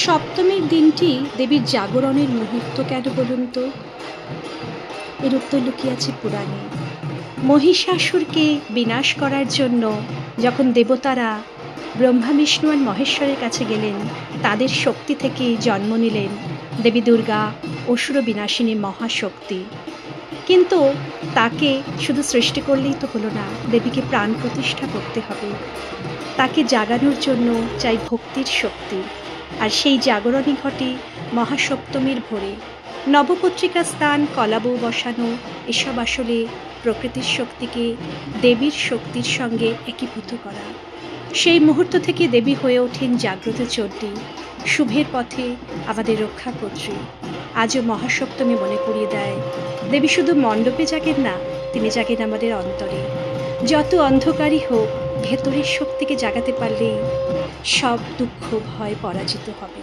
সপ্তমীর দিনটি দেবীর জাগরণের মুহূর্ত কেন বলুন তো? এর উত্তর লুকিয়ে আছে পুরাণে। মহিষাসুরকে বিনাশ করার জন্য যখন দেবতারা ব্রহ্মা, বিষ্ণু আর মহেশ্বরের কাছে গেলেন, তাদের শক্তি থেকে জন্ম নিলেন দেবী দুর্গা, অসুর বিনাশিনী মহাশক্তি। কিন্তু তাকে শুধু সৃষ্টি করলেই তো হলো না, দেবীকে প্রাণ প্রতিষ্ঠা করতে হবে। তাকে জাগানোর জন্য চাই ভক্তির শক্তি, আর সেই জাগরণই ঘটে মহাসপ্তমীর ভোরে। নবপত্রিকা স্থান, কলাবউ বসানো, এসব আসলে প্রকৃতির শক্তিকে দেবীর শক্তির সঙ্গে একীভূত করা। সেই মুহূর্ত থেকে দেবী হয়ে ওঠেন জাগ্রত চণ্ডী, শুভের পথে আমাদের রক্ষাকর্ত্রী। আজও মহাসপ্তমী মনে করিয়ে দেয়, দেবী শুধু মণ্ডপে জাগেন না, তিনি জাগেন আমাদের অন্তরে। যত অন্ধকারই হোক, ভেতরের শক্তিকে জাগাতে পারলেই সব দুঃখ ভয় পরাজিত হবে।